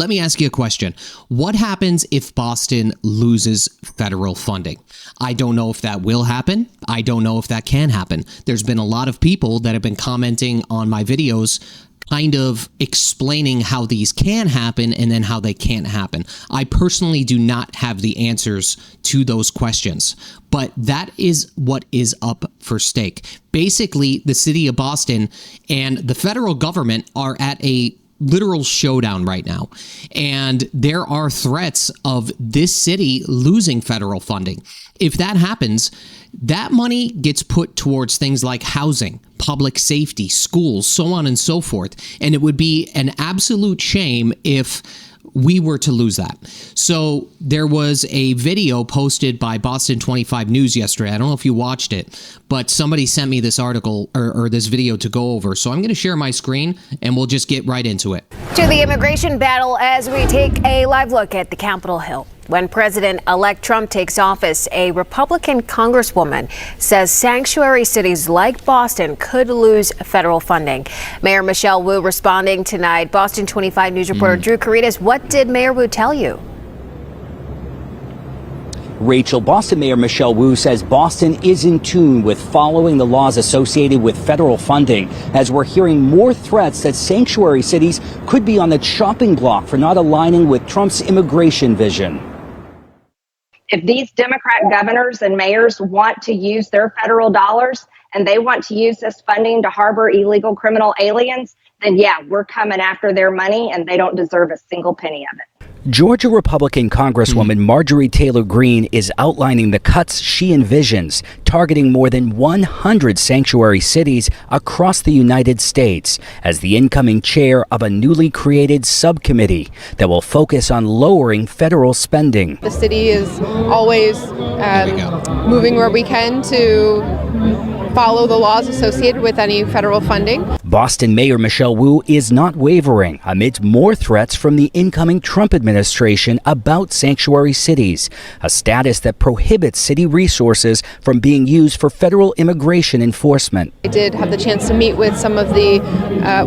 Let me ask you a question. What happens if Boston loses federal funding? I don't know if that will happen. I don't know if that can happen. There's been a lot of people that have been commenting on my videos kind of explaining how these can happen and then how they can't happen. I personally do not have the answers to those questions, but that is what is up for stake. Basically, the city of Boston and the federal government are at a literal showdown right now. And there are threats of this city losing federal funding. If that happens, that money gets put towards things like housing, public safety, schools, so on and so forth. And it would be an absolute shame if we were to lose that. So there was a video posted by Boston 25 News yesterday. I don't know if you watched it, but somebody sent me this article or this video to go over. So I'm going to share my screen and we'll just get right into it. To the immigration battle as we take a live look at the Capitol Hill. When President-elect Trump takes office, a Republican congresswoman says sanctuary cities like Boston could lose federal funding. Mayor Michelle Wu responding tonight. Boston 25 News reporter Drew Caritas, what did Mayor Wu tell you? Rachel, Boston Mayor Michelle Wu says Boston is in tune with following the laws associated with federal funding, as we're hearing more threats that sanctuary cities could be on the chopping block for not aligning with Trump's immigration vision. If these Democrat governors and mayors want to use their federal dollars and they want to use this funding to harbor illegal criminal aliens, then yeah, we're coming after their money and they don't deserve a single penny of it. Georgia Republican Congresswoman Marjorie Taylor Greene is outlining the cuts she envisions, targeting more than 100 sanctuary cities across the United States as the incoming chair of a newly created subcommittee that will focus on lowering federal spending. The city is always moving where we can to follow the laws associated with any federal funding. Boston Mayor Michelle Wu is not wavering amidst more threats from the incoming Trump administration about sanctuary cities, a status that prohibits city resources from being used for federal immigration enforcement. I did have the chance to meet with some of the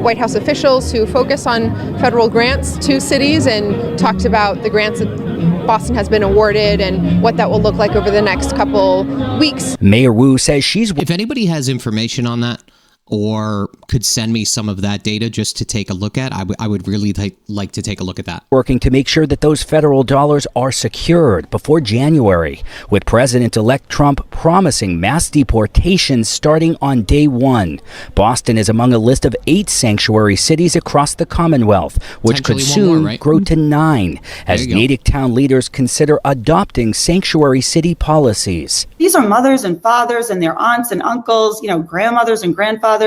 White House officials who focus on federal grants to cities and talked about the grants that Boston has been awarded and what that will look like over the next couple weeks. Mayor Wu says If anybody has information on that or could send me some of that data just to take a look at, I would really like to take a look at that. Working to make sure that those federal dollars are secured before January, with President-elect Trump promising mass deportations starting on day one. Boston is among a list of 8 sanctuary cities across the Commonwealth, which could soon grow to 9 as Natick town leaders consider adopting sanctuary city policies. These are mothers and fathers and their aunts and uncles, grandmothers and grandfathers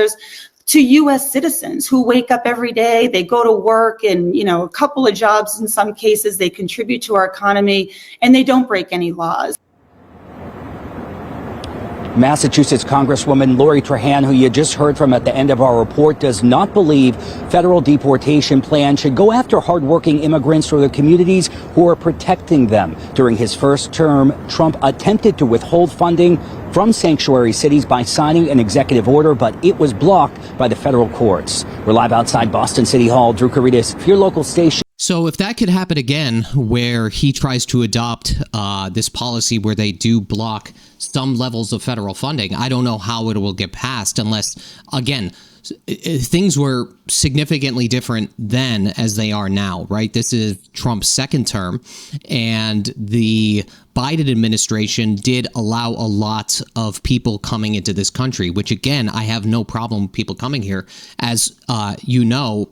to U.S. citizens who wake up every day, they go to work and, a couple of jobs in some cases, they contribute to our economy and they don't break any laws. Massachusetts Congresswoman Lori Trahan, who you just heard from at the end of our report, does not believe federal deportation plan should go after hardworking immigrants or the communities who are protecting them. During his first term, Trump attempted to withhold funding from sanctuary cities by signing an executive order, but it was blocked by the federal courts. We're live outside Boston City Hall. Drew Caritas for your local station. So if that could happen again, where he tries to adopt this policy where they do block some levels of federal funding, I don't know how it will get passed unless, again, things were significantly different then as they are now, right? This is Trump's second term, and the Biden administration did allow a lot of people coming into this country, which, again, I have no problem with people coming here. As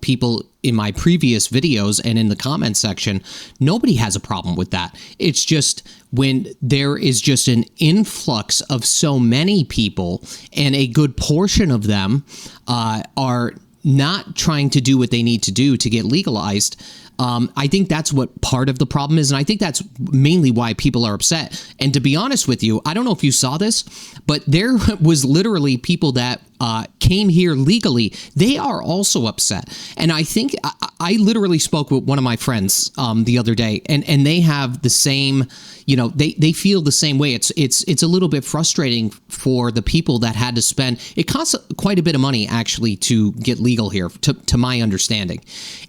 people in my previous videos and in the comment section, nobody has a problem with that. It's just when there is just an influx of so many people and a good portion of them are not trying to do what they need to do to get legalized. I think that's what part of the problem is, and I think that's mainly why people are upset. And to be honest with you, I don't know if you saw this, but there was literally people that came here legally. They are also upset. And I think I literally spoke with one of my friends the other day, and they have the same, they feel the same way. It's a little bit frustrating for the people that had to spend. It costs quite a bit of money, actually, to get legal here, to my understanding.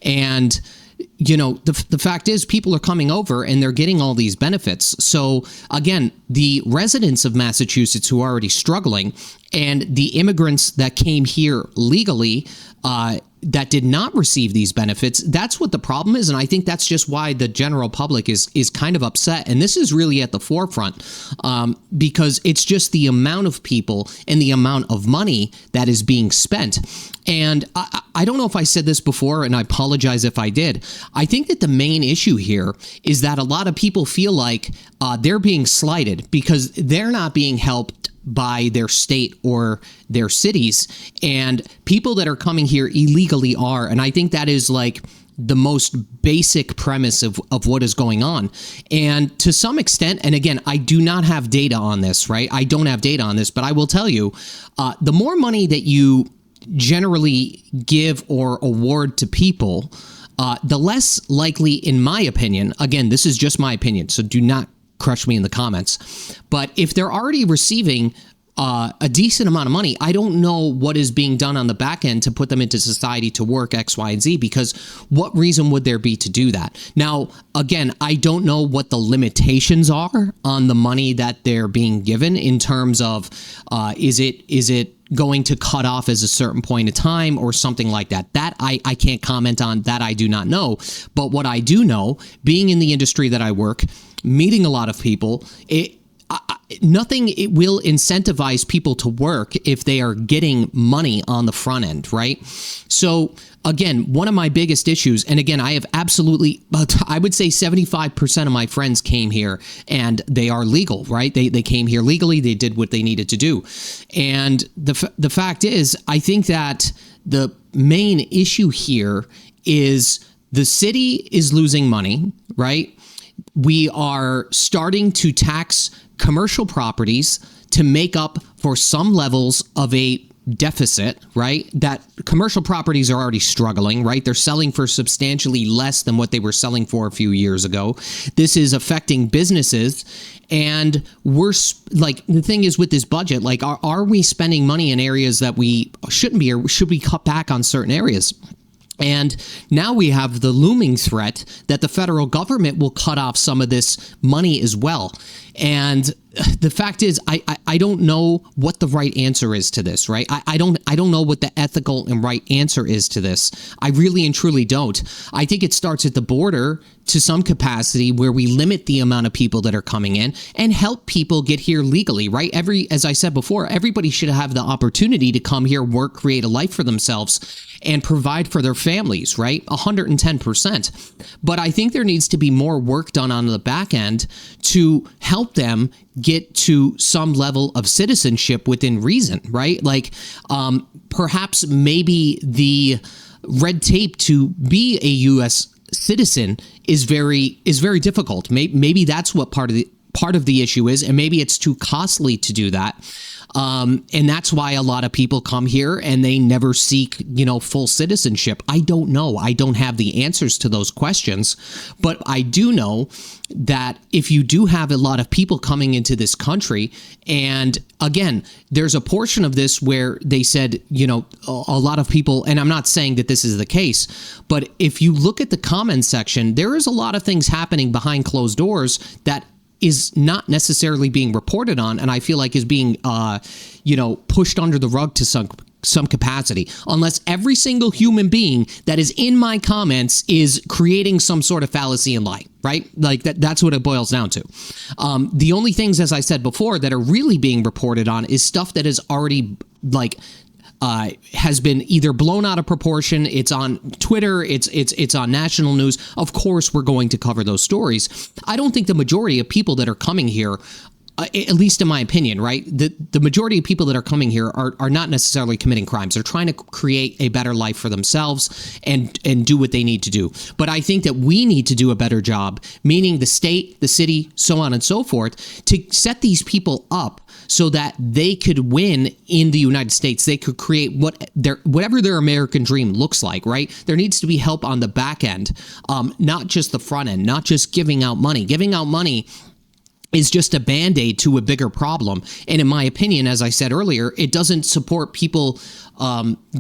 And the fact is people are coming over and they're getting all these benefits. So again, the residents of Massachusetts who are already struggling and the immigrants that came here legally that did not receive these benefits, that's what the problem is. And I think that's just why the general public is kind of upset. And this is really at the forefront because it's just the amount of people and the amount of money that is being spent. And I don't know if I said this before, and I apologize if I did. I think that the main issue here is that a lot of people feel like they're being slighted because they're not being helped by their state or their cities, and people that are coming here illegally are. And I think that is like the most basic premise of what is going on. And to some extent, and again, I do not have data on this, right? I don't have data on this, but I will tell you, the more money that you generally give or award to people, the less likely, in my opinion, again, this is just my opinion, so do not crush me in the comments, but if they're already receiving a decent amount of money, I don't know what is being done on the back end to put them into society to work X, Y, and Z, because what reason would there be to do that? Now, again, I don't know what the limitations are on the money that they're being given in terms of is it going to cut off as a certain point of time or something like that. That I can't comment on. That I do not know. But what I do know, being in the industry that I work, meeting a lot of people, nothing will incentivize people to work if they are getting money on the front end, right? So again, one of my biggest issues, and again, I have absolutely, I would say 75% of my friends came here and they are legal, right? They came here legally. They did what they needed to do. And the fact is, I think that the main issue here is the city is losing money, right? We are starting to tax commercial properties to make up for some levels of a deficit, right? That commercial properties are already struggling, right? They're selling for substantially less than what they were selling for a few years ago. This is affecting businesses. And we're like, the thing is with this budget, like, are we spending money in areas that we shouldn't be, or should we cut back on certain areas? And now we have the looming threat that the federal government will cut off some of this money as well. And the fact is, I don't know what the right answer is to this, right? I don't know what the ethical and right answer is to this. I really and truly don't. I think it starts at the border to some capacity where we limit the amount of people that are coming in and help people get here legally, right? As I said before, everybody should have the opportunity to come here, work, create a life for themselves, and provide for their families, right? 110%. But I think there needs to be more work done on the back end to help them get to some level of citizenship within reason, right? Like perhaps maybe the red tape to be a U.S. citizen is very difficult. Maybe that's what part of the issue is, and maybe it's too costly to do that. And that's why a lot of people come here and they never seek, full citizenship. I don't know. I don't have the answers to those questions, but I do know that if you do have a lot of people coming into this country, and again, there's a portion of this where they said, a lot of people, and I'm not saying that this is the case, but if you look at the comments section, there is a lot of things happening behind closed doors that is not necessarily being reported on, and I feel like is being, pushed under the rug to some capacity, unless every single human being that is in my comments is creating some sort of fallacy and lie, right? Like that's what it boils down to. The only things, as I said before, that are really being reported on is stuff that is already has been either blown out of proportion. It's on Twitter. It's on national news. Of course, we're going to cover those stories. I don't think the majority of people that are coming here, at least in my opinion, right? The majority of people that are coming here are not necessarily committing crimes. They're trying to create a better life for themselves and do what they need to do. But I think that we need to do a better job, meaning the state, the city, so on and so forth, to set these people up so that they could win in the United States. They could create whatever their American dream looks like, right? There needs to be help on the back end, not just the front end, not just giving out money. Giving out money is just a Band-Aid to a bigger problem. And in my opinion, as I said earlier, it doesn't support people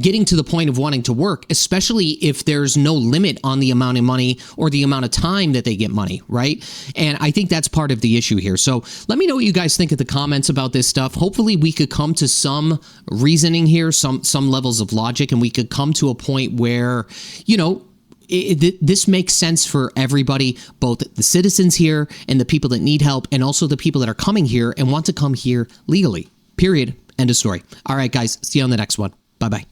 getting to the point of wanting to work, especially if there's no limit on the amount of money or the amount of time that they get money, right? And I think that's part of the issue here. So let me know what you guys think in the comments about this stuff. Hopefully we could come to some reasoning here, some levels of logic, and we could come to a point where, you know, this makes sense for everybody, both the citizens here and the people that need help, and also the people that are coming here and want to come here legally. Period. End of story. All right, guys. See you on the next one. Bye-bye.